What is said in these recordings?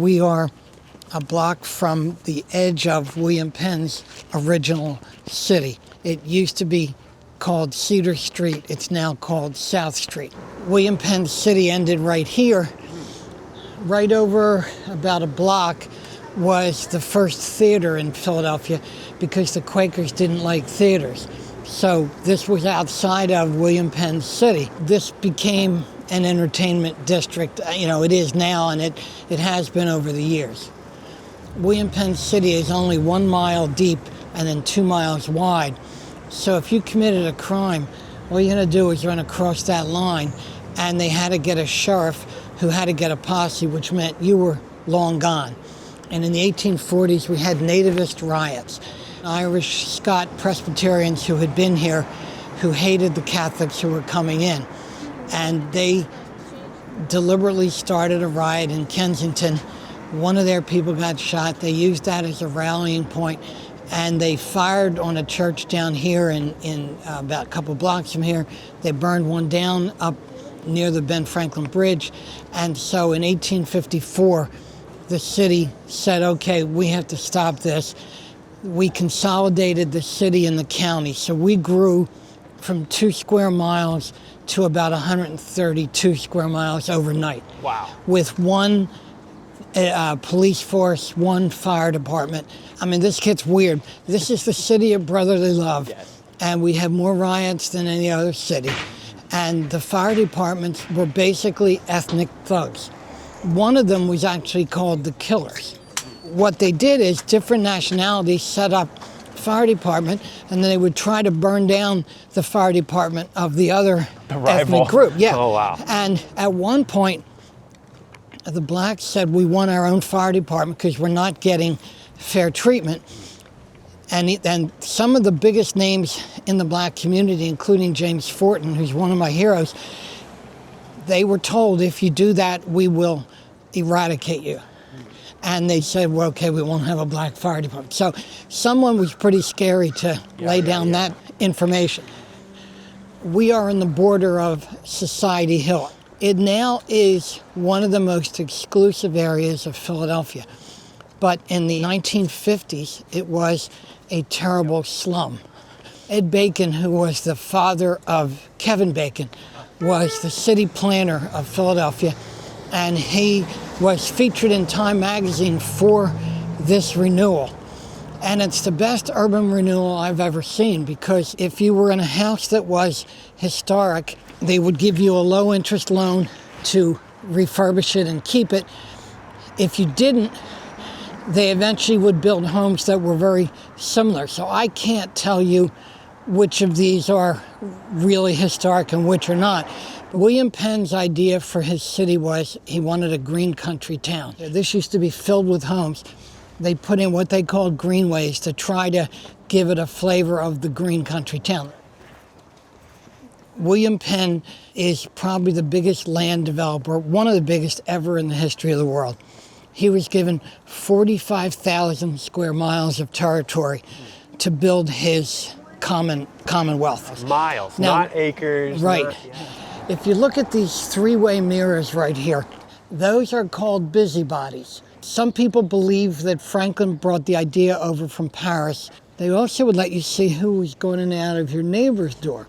We are a block from the edge of William Penn's original city. It used to be called Cedar Street. It's now called South Street. William Penn's city ended right here. Right over about a block was the first theater in Philadelphia because the Quakers didn't like theaters. So this was outside of William Penn's city. This became an entertainment district. It is now, and it has been over the years. William Penn City is only 1 mile deep and then 2 miles wide. So if you committed a crime, all you're going to do is run across that line, and they had to get a sheriff who had to get a posse, which meant you were long gone. And in the 1840s, we had nativist riots. Irish Scot Presbyterians who had been here, who hated the Catholics who were coming in. And they deliberately started a riot in Kensington. One of their people got shot. They used that as a rallying point, and they fired on a church down here in about a couple blocks from here. They burned one down up near the Ben Franklin Bridge. And so in 1854, the city said, okay, we have to stop this. We consolidated the city and the county. So we grew from 2 square miles to about 132 square miles overnight. Wow. With one police force, one fire department. I mean, this gets weird. This is the city of brotherly love. Yes. And we have more riots than any other city. And the fire departments were basically ethnic thugs. One of them was actually called the Killers. What they did is different nationalities set up fire department, and then they would try to burn down the fire department of the other ethnic group. Yeah. Oh, wow. And at one point, the blacks said, we want our own fire department because we're not getting fair treatment. And some of the biggest names in the black community, including James Fortin, who's one of my heroes, they were told, if you do that, we will eradicate you. And they said, well, okay, we won't have a black fire department. So someone was pretty scary to lay down that information. We are on the border of Society Hill. It now is one of the most exclusive areas of Philadelphia. But in the 1950s, it was a terrible slum. Ed Bacon, who was the father of Kevin Bacon, was the city planner of Philadelphia, and he was featured in Time magazine for this renewal. And it's the best urban renewal I've ever seen, because if you were in a house that was historic, they would give you a low-interest loan to refurbish it and keep it. If you didn't, they eventually would build homes that were very similar. So I can't tell you which of these are really historic and which are not. William Penn's idea for his city was he wanted a green country town. This used to be filled with homes. They put in what they called greenways to try to give it a flavor of the green country town. William Penn is probably the biggest land developer, one of the biggest ever in the history of the world. He was given 45,000 square miles of territory to build his commonwealth. Miles, Now, not acres. Right. Yeah. If you look at these three-way mirrors right here, those are called busybodies. Some people believe that Franklin brought the idea over from Paris. They also would let you see who was going in and out of your neighbor's door.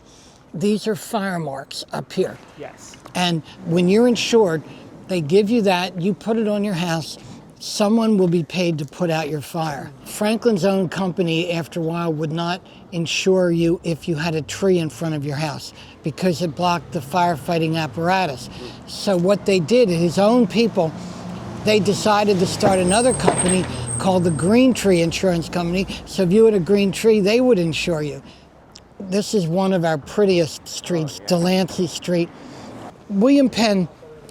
These are fire marks up here. Yes. And when you're insured, they give you that, you put it on your house, someone will be paid to put out your fire. Franklin's own company, after a while, would not insure you if you had a tree in front of your house because it blocked the firefighting apparatus. So what they did, his own people, they decided to start another company called the Green Tree Insurance Company. So if you had a green tree, they would insure you. This is one of our prettiest streets, Delancey Street. William Penn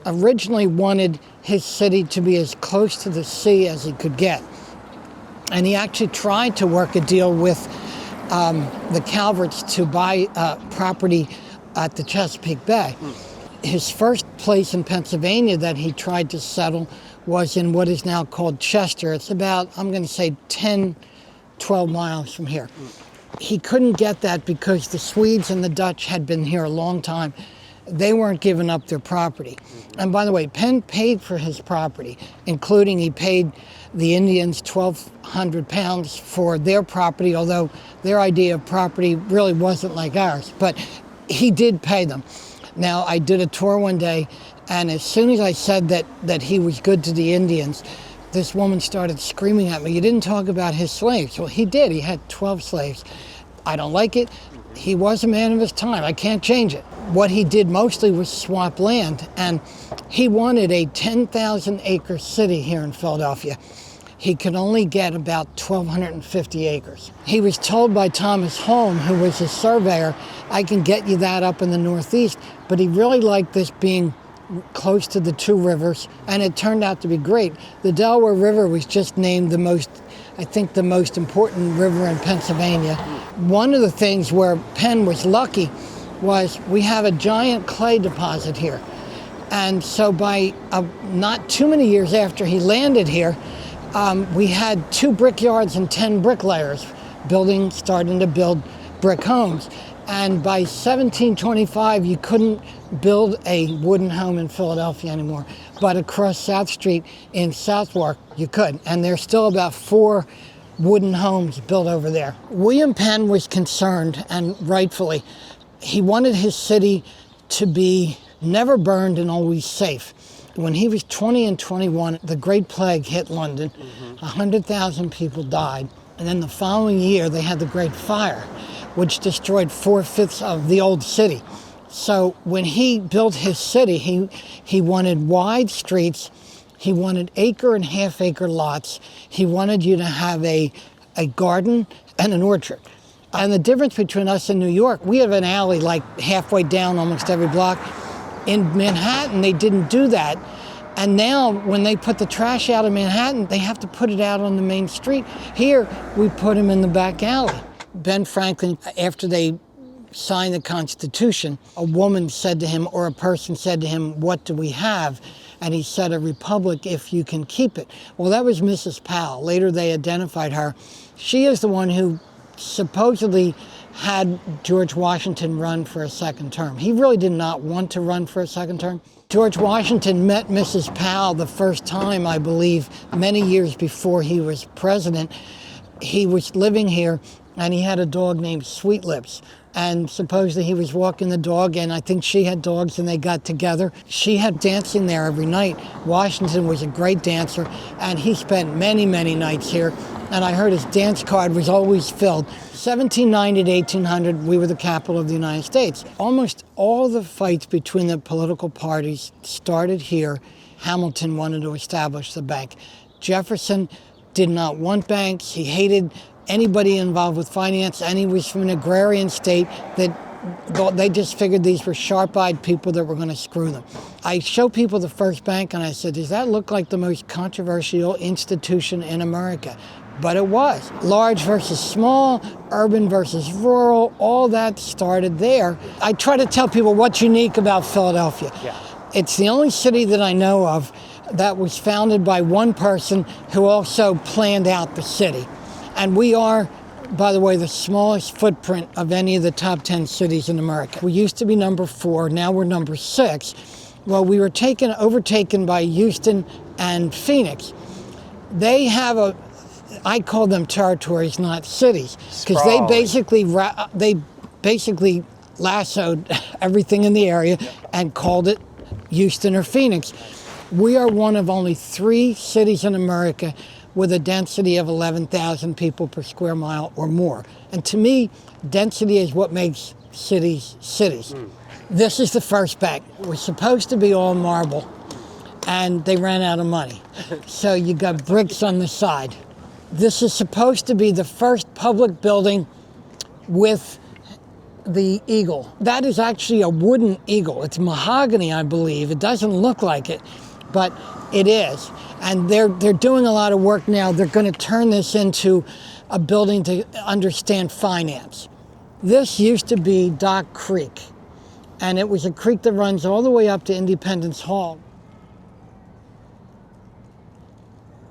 originally wanted his city to be as close to the sea as he could get. And he actually tried to work a deal with the Calverts to buy property at the Chesapeake Bay. His first place in Pennsylvania that he tried to settle was in what is now called Chester. It's about, I'm going to say 10, 12 miles from here. He couldn't get that because the Swedes and the Dutch had been here a long time, they weren't giving up their property. And by the way, Penn paid for his property, including he paid the Indians 1,200 pounds for their property, although their idea of property really wasn't like ours, but he did pay them. Now, I did a tour one day, and as soon as I said that he was good to the Indians, this woman started screaming at me, "You didn't talk about his slaves." Well, he did. He had 12 slaves. I don't like it. He was a man of his time. I can't change it. What he did mostly was swap land, and he wanted a 10,000 acre city here in Philadelphia. He could only get about 1,250 acres. He was told by Thomas Holm, who was his surveyor, "I can get you that up in the Northeast," but he really liked this being close to the two rivers, and it turned out to be great. The Delaware River was just named the most important river in Pennsylvania. One of the things where Penn was lucky was we have a giant clay deposit here. And so by not too many years after he landed here, we had 2 brickyards and 10 bricklayers starting to build brick homes. And by 1725, you couldn't build a wooden home in Philadelphia anymore. But across South Street in Southwark, you could. And there's still about 4 wooden homes built over there. William Penn was concerned, and rightfully. He wanted his city to be never burned and always safe. When he was 20 and 21, the Great Plague hit London. 100,000 people died. And then the following year, they had the Great Fire, which destroyed 4/5 of the old city. So when he built his city, he wanted wide streets, he wanted acre and half acre lots, he wanted you to have a garden and an orchard. And the difference between us and New York, we have an alley like halfway down almost every block. In Manhattan, they didn't do that. And now when they put the trash out of Manhattan, they have to put it out on the main street. Here, we put them in the back alley. Ben Franklin, after they signed the Constitution, a woman said to him, or a person said to him, "What do we have?" And he said, "A republic if you can keep it." Well, that was Mrs. Peale. Later they identified her. She is the one who supposedly had George Washington run for a second term. He really did not want to run for a second term. George Washington met Mrs. Peale the first time, I believe, many years before he was president. He was living here, and he had a dog named Sweet Lips. And supposedly he was walking the dog, and I think she had dogs, and they got together. She had dancing there every night. Washington was a great dancer, and he spent many, many nights here. And I heard his dance card was always filled. 1790 to 1800, we were the capital of the United States. Almost all the fights between the political parties started here. Hamilton wanted to establish the bank. Jefferson did not want banks. He hated anybody involved with finance, and he was from an agrarian state that they just figured these were sharp-eyed people that were going to screw them. I show people the first bank, and I said, "Does that look like the most controversial institution in America?" But it was. Large versus small, urban versus rural, all that started there. I try to tell people what's unique about Philadelphia. Yeah. It's the only city that I know of that was founded by one person who also planned out the city. And we are, by the way, the smallest footprint of any of the top 10 cities in America. We used to be number 4, now we're number 6. Well, we were overtaken by Houston and Phoenix. They have I call them territories, not cities, because they basically lassoed everything in the area and called it Houston or Phoenix. We are one of only 3 cities in America with a density of 11,000 people per square mile or more. And to me, density is what makes cities cities. This is the first bank. We're supposed to be all marble, and they ran out of money. So you got bricks on the side. This is supposed to be the first public building with the eagle. That is actually a wooden eagle. It's mahogany, I believe. It doesn't look like it, but it is. And they're doing a lot of work now. They're going to turn this into a building to understand finance. This used to be Dock Creek, and it was a creek that runs all the way up to Independence Hall.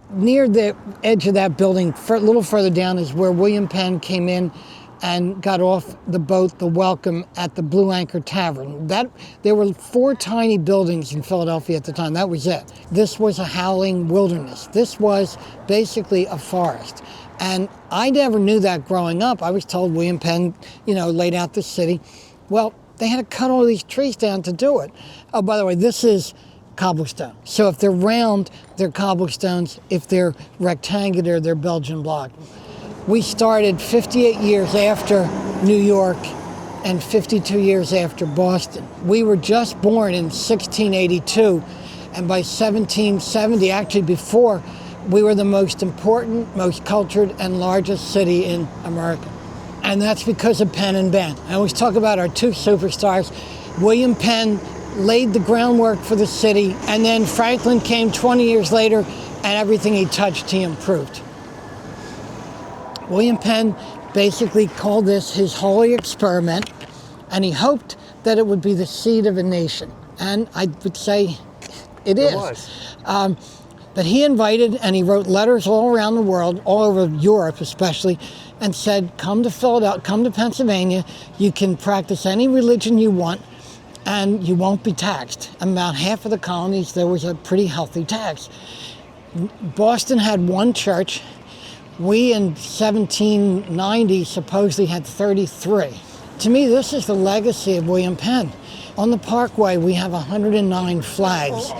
Near the edge of that building, a little further down, is where William Penn came in and got off the boat, the Welcome, at the Blue Anchor Tavern. There were 4 tiny buildings in Philadelphia at the time. That was it. This was a howling wilderness. This was basically a forest. And I never knew that growing up. I was told William Penn, laid out the city. Well, they had to cut all these trees down to do it. Oh, by the way, this is cobblestone. So if they're round, they're cobblestones. If they're rectangular, they're Belgian block. We started 58 years after New York and 52 years after Boston. We were just born in 1682, and by 1770, actually before, we were the most important, most cultured, and largest city in America. And that's because of Penn and Ben. I always talk about our 2 superstars. William Penn laid the groundwork for the city, and then Franklin came 20 years later, and everything he touched, he improved. William Penn basically called this his holy experiment, and he hoped that it would be the seed of a nation. And I would say it is. But he invited, and he wrote letters all around the world, all over Europe especially, and said, come to Philadelphia, come to Pennsylvania, you can practice any religion you want, and you won't be taxed. About half of the colonies, there was a pretty healthy tax. Boston had 1 church. We in 1790 supposedly had 33. To me, this is the legacy of William Penn. On the Parkway, we have 109 flags.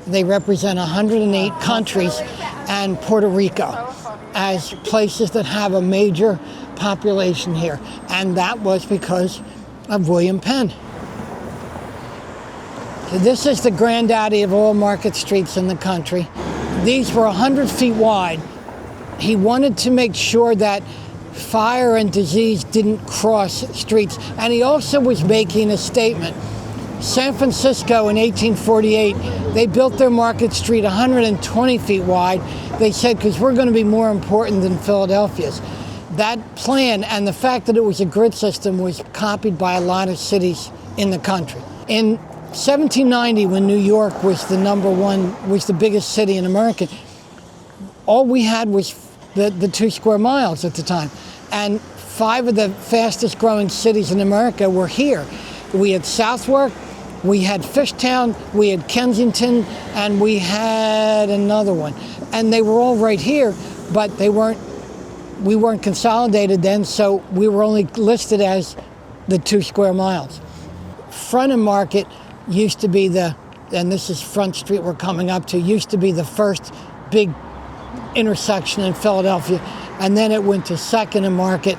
They represent 108 countries and Puerto Rico as places that have a major population here. And that was because of William Penn. So this is the granddaddy of all market streets in the country. These were 100 feet wide. He wanted to make sure that fire and disease didn't cross streets. And he also was making a statement. San Francisco in 1848, they built their market street 120 feet wide. They said, because we're going to be more important than Philadelphia's. That plan and the fact that it was a grid system was copied by a lot of cities in the country. In 1790, when New York was the biggest city in America, all we had was the 2 square miles at the time. And 5 of the fastest growing cities in America were here. We had Southwark, we had Fishtown, we had Kensington, and we had another one. And they were all right here, but we weren't consolidated then, so we were only listed as the 2 square miles. Front of Market used to be and this is Front Street we're coming up to, used to be the first big intersection in Philadelphia, and then it went to 2nd and Market,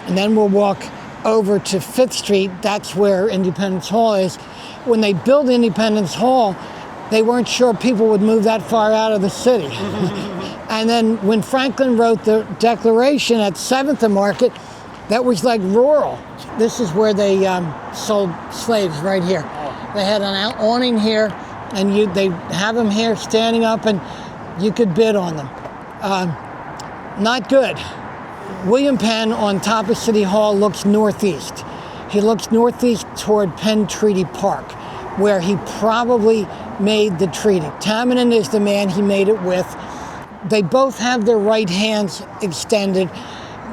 and then we'll walk over to 5th Street. That's where Independence Hall is. When they built Independence Hall, they weren't sure people would move that far out of the city. And then when Franklin wrote the Declaration at 7th and Market, that was like rural. This is where they sold slaves, right here. They had an awning here, and they'd have them here standing up, and you could bid on them. Not good. William Penn on top of City Hall looks northeast. He looks northeast toward Penn Treaty Park, where he probably made the treaty. Tamanend is the man he made it with. They both have their right hands extended.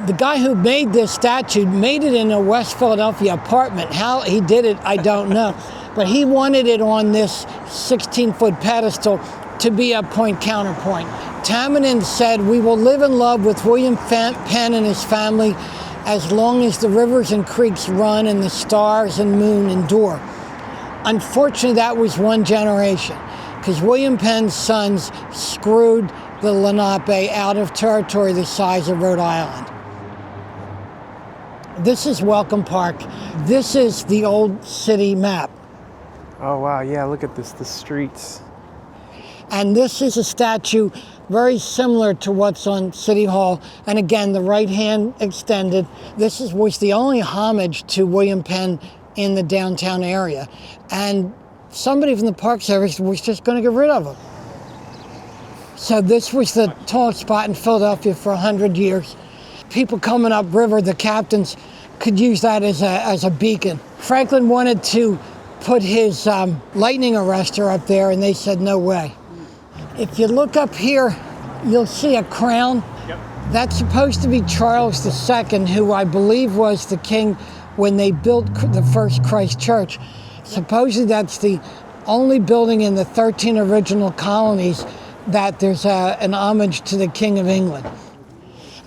The guy who made this statue made it in a West Philadelphia apartment. How he did it, I don't know. But he wanted it on this 16-foot pedestal to be a point-counterpoint. Tamanend said, we will live in love with William Penn and his family as long as the rivers and creeks run and the stars and moon endure. Unfortunately, that was one generation, because William Penn's sons screwed the Lenape out of territory the size of Rhode Island. This is Welcome Park. This is the old city map. Oh, wow, yeah, look at this, the streets. And this is a statue very similar to what's on City Hall. And again, the right hand extended. This was the only homage to William Penn in the downtown area. And somebody from the Park Service was just going to get rid of him. So this was the tallest spot in Philadelphia for 100 years. People coming up river, the captains, could use that as a beacon. Franklin wanted to put his lightning arrestor up there, and they said no way. If you look up here, you'll see a crown. Yep. That's supposed to be Charles II, who I believe was the king when they built the first Christ Church. Supposedly that's the only building in the 13 original colonies that there's an homage to the King of England.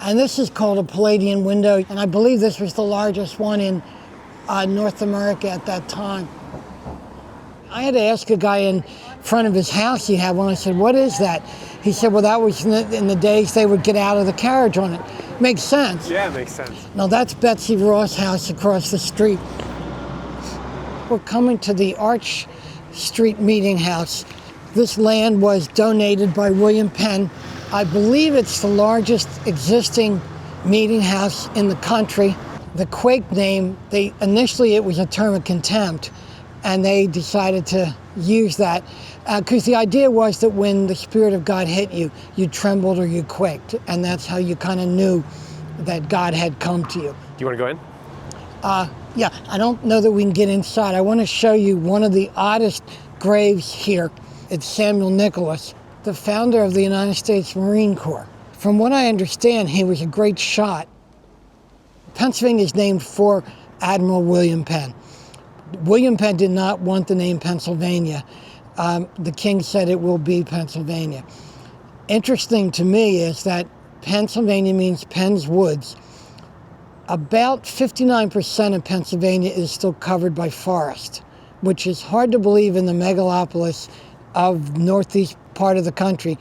And this is called a Palladian window, and I believe this was the largest one in North America at that time. I had to ask a guy in front of his house he had one. I said, what is that? He said, well, that was in the days they would get out of the carriage on it. Makes sense. Yeah, it makes sense. Now that's Betsy Ross' house across the street. We're coming to the Arch Street Meeting House. This land was donated by William Penn. I believe it's the largest existing meeting house in the country. The Quake name, initially it was a term of contempt, and they decided to use that because the idea was that when the Spirit of God hit you, you trembled or you quaked, and that's how you kind of knew that God had come to you. Do you want to go in? Yeah, I don't know that we can get inside. I want to show you one of the oddest graves here. It's Samuel Nicholas, the founder of the United States Marine Corps. From what I understand, he was a great shot. Pennsylvania is named for Admiral William Penn. William Penn did not want the name Pennsylvania. The king said it will be Pennsylvania. Interesting to me is that Pennsylvania means Penn's Woods. About 59% of Pennsylvania is still covered by forest, which is hard to believe in the megalopolis of northeast part of the country.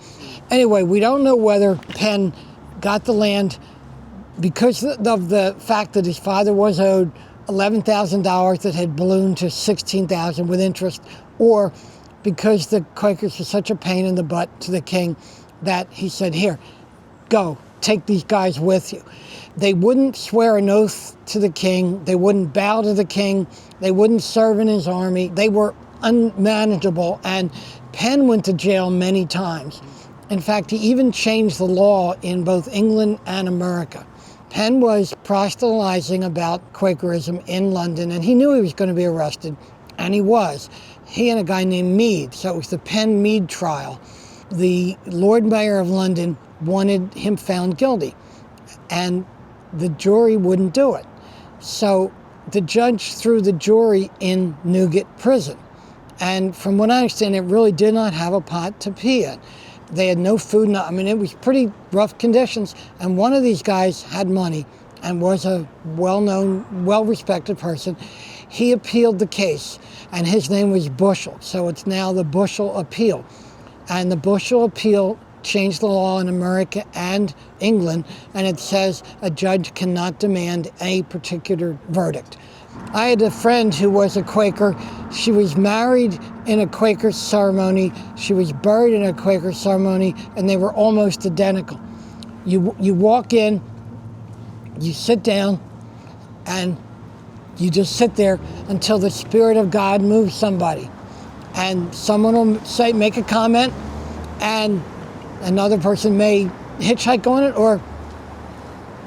Anyway, we don't know whether Penn got the land because of the fact that his father was owed $11,000 that had ballooned to $16,000 with interest, or because the Quakers were such a pain in the butt to the king that he said, here, go, take these guys with you. They wouldn't swear an oath to the king. They wouldn't bow to the king. They wouldn't serve in his army. They were unmanageable, and Penn went to jail many times. In fact, he even changed the law in both England and America. Penn was proselytizing about Quakerism in London, and he knew he was going to be arrested, and he was. He and a guy named Meade, so it was the Penn-Meade trial. The Lord Mayor of London wanted him found guilty, and the jury wouldn't do it. So the judge threw the jury in Newgate prison. And from what I understand, it really did not have a pot to pee in. They had no food. It was pretty rough conditions. And one of these guys had money and was a well-known, well-respected person. He appealed the case, and his name was Bushell. So it's now the Bushell Appeal. And the Bushell Appeal changed the law in America and England, and it says a judge cannot demand a particular verdict. I had a friend who was a Quaker. She was married in a Quaker ceremony. She was buried in a Quaker ceremony, and they were almost identical. You walk in, you sit down, and you just sit there until the Spirit of God moves somebody. And someone will make a comment, and another person may hitchhike on it, or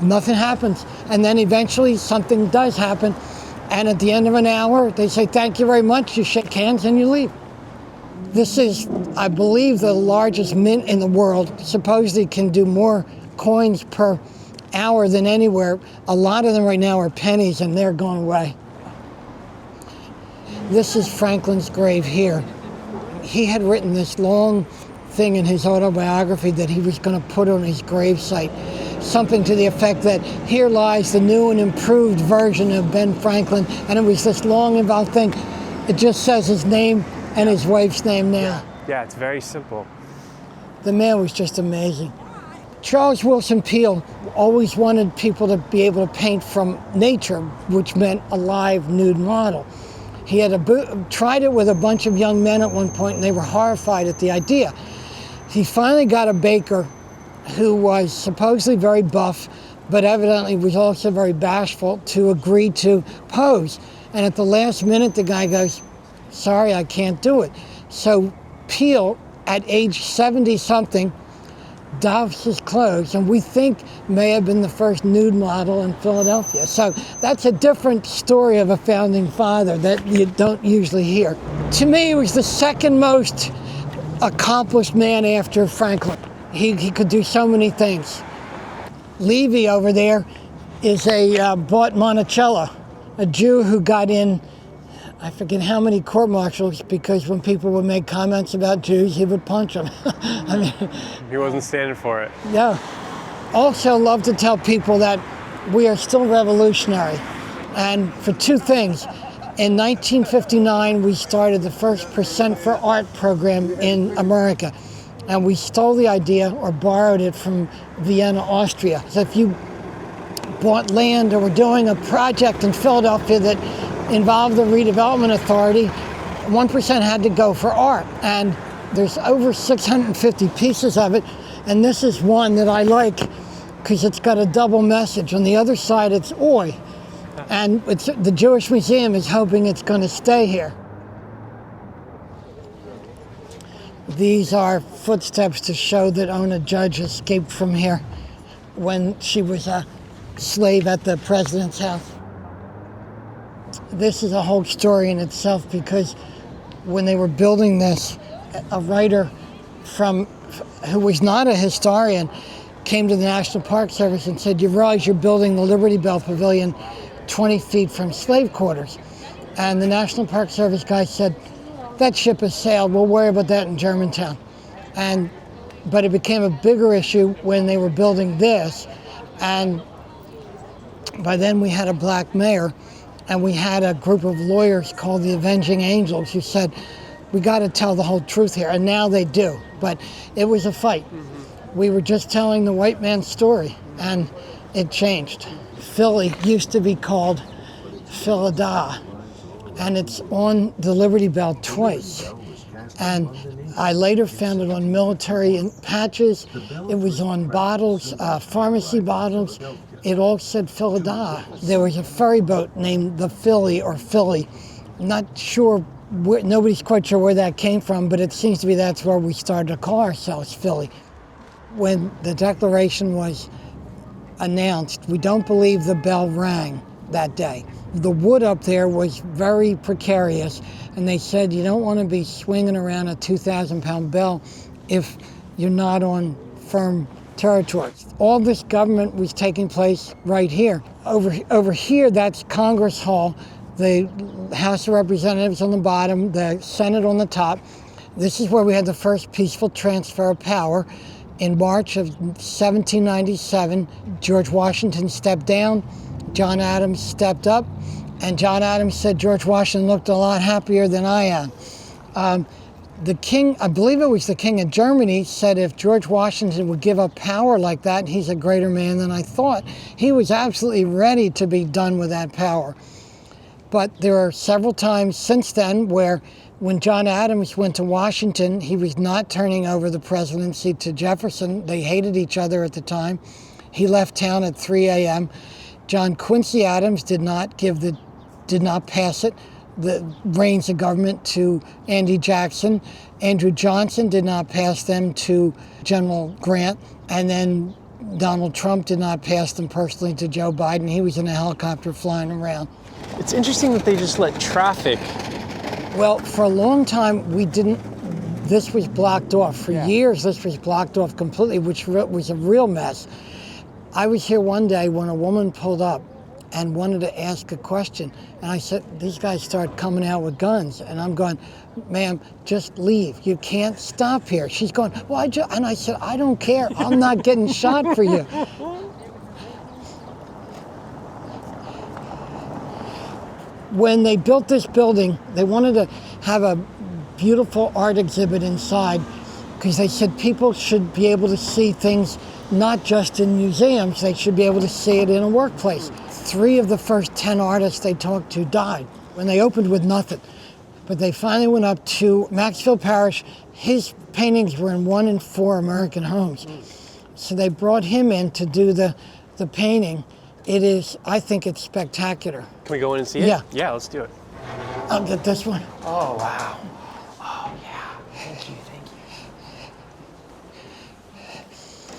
nothing happens. And then eventually something does happen. And at the end of an hour, they say, thank you very much. You shake hands and you leave. This is, I believe, the largest mint in the world. Supposedly can do more coins per hour than anywhere. A lot of them right now are pennies, and they're going away. This is Franklin's grave here. He had written this long thing in his autobiography that he was going to put on his gravesite. Something to the effect that here lies the new and improved version of Ben Franklin, and it was this long involved thing. It just says his name and his wife's name now. Yeah, it's very simple. The man was just amazing. Charles Willson Peale always wanted people to be able to paint from nature, which meant a live nude model. He had tried it with a bunch of young men at one point, and they were horrified at the idea. He finally got a baker who was supposedly very buff, but evidently was also very bashful, to agree to pose. And at the last minute, the guy goes, sorry, I can't do it. So Peale, at age 70-something, doffs his clothes, and we think may have been the first nude model in Philadelphia. So that's a different story of a founding father that you don't usually hear. To me, he was the second most accomplished man after Franklin. He could do so many things. Levy over there is a bought Monticello, a Jew who got in, I forget how many court-martials, because when people would make comments about Jews, he would punch them. I mean, He wasn't standing for it. yeah. Also love to tell people that we are still revolutionary, and for two things. In 1959, we started the first Percent for Art program in America, and we stole the idea or borrowed it from Vienna, Austria. So if you bought land or were doing a project in Philadelphia that involved the redevelopment authority, 1% had to go for art. And there's over 650 pieces of it, and this is one that I like because it's got a double message. On the other side, it's oi. And the Jewish Museum is hoping it's going to stay here. These are footsteps to show that Ona Judge escaped from here when she was a slave at the president's house. This is a whole story in itself, because when they were building this, a writer who was not a historian came to the National Park Service and said, "You realize you're building the Liberty Bell Pavilion 20 feet from slave quarters?" And the National Park Service guy said, "That ship has sailed, we'll worry about that in Germantown." But it became a bigger issue when they were building this, and by then we had a black mayor, and we had a group of lawyers called the Avenging Angels who said, "We got to tell the whole truth here," and now they do. But it was a fight. We were just telling the white man's story, and it changed. Philly used to be called Philada, and it's on the Liberty Bell twice. And I later found it on military patches. It was on bottles, pharmacy bottles. It all said Philada. There was a ferry boat named the Philly or Philly. Not sure, nobody's quite sure where that came from, but it seems to be that's where we started to call ourselves Philly. When the Declaration was announced, we don't believe the bell rang that day. The wood up there was very precarious, and they said you don't want to be swinging around a 2,000-pound bell if you're not on firm territory. All this government was taking place right here. Over here, that's Congress Hall, the House of Representatives on the bottom, the Senate on the top. This is where we had the first peaceful transfer of power. In March of 1797, George Washington stepped down, John Adams stepped up, and John Adams said George Washington looked a lot happier than I am. The king, I believe it was the king of Germany, said if George Washington would give up power like that, he's a greater man than I thought. He was absolutely ready to be done with that power. But there are several times since then where when John Adams went to Washington, he was not turning over the presidency to Jefferson. They hated each other at the time. He left town at 3 a.m. John Quincy Adams did not pass it, the reins of government, to Andy Jackson. Andrew Johnson did not pass them to General Grant. And then Donald Trump did not pass them personally to Joe Biden. He was in a helicopter flying around. It's interesting that they just let traffic. Well, for a long time, this was blocked off. For years, this was blocked off completely, which was a real mess. I was here one day when a woman pulled up and wanted to ask a question. And I said, these guys start coming out with guns. And I'm going, ma'am, just leave. You can't stop here. She's going, well, and I said, I don't care. I'm not getting shot for you. When they built this building, they wanted to have a beautiful art exhibit inside because they said people should be able to see things not just in museums, they should be able to see it in a workplace. 3 of the first 10 artists they talked to died when they opened with nothing. But they finally went up to Maxfield Parrish. His paintings were in 1 in 4 American homes. So they brought him in to do the painting. It is, I think it's spectacular. Can we go in and see it? Yeah. Yeah, let's do it. I'll get this one. Oh, wow. Oh, yeah. Thank you.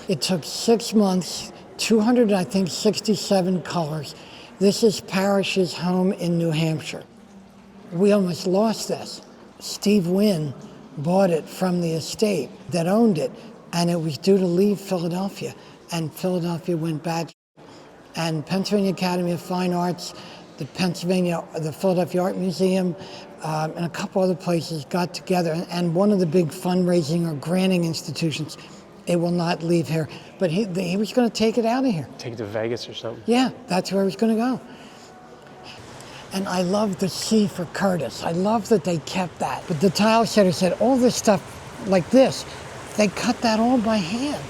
It took 6 months, 267 colors. This is Parrish's home in New Hampshire. We almost lost this. Steve Wynn bought it from the estate that owned it. and it was due to leave Philadelphia, and Philadelphia went bad. And Pennsylvania Academy of Fine Arts, the Philadelphia Art Museum, and a couple other places got together, and one of the big fundraising or granting institutions, it will not leave here. But he was going to take it out of here. Take it to Vegas or something. Yeah, that's where he was going to go. And I love the C for Curtis. I love that they kept that. But the tile setter said all this stuff like this, they cut that all by hand.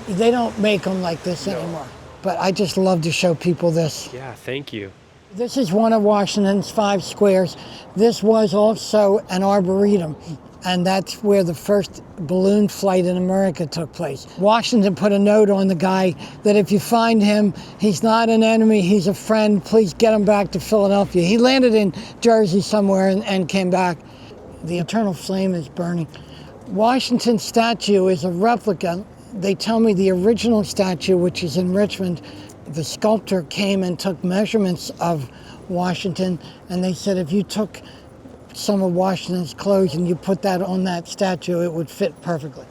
They don't make them like this anymore. But I just love to show people this. Yeah, thank you. This is one of Washington's 5 squares. This was also an arboretum, and that's where the first balloon flight in America took place. Washington put a note on the guy that if you find him, he's not an enemy, he's a friend, please get him back to Philadelphia. He landed in Jersey somewhere and came back. The eternal flame is burning. Washington's statue is a replica. They tell me the original statue, which is in Richmond, the sculptor came and took measurements of Washington, and they said if you took some of Washington's clothes and you put that on that statue, it would fit perfectly.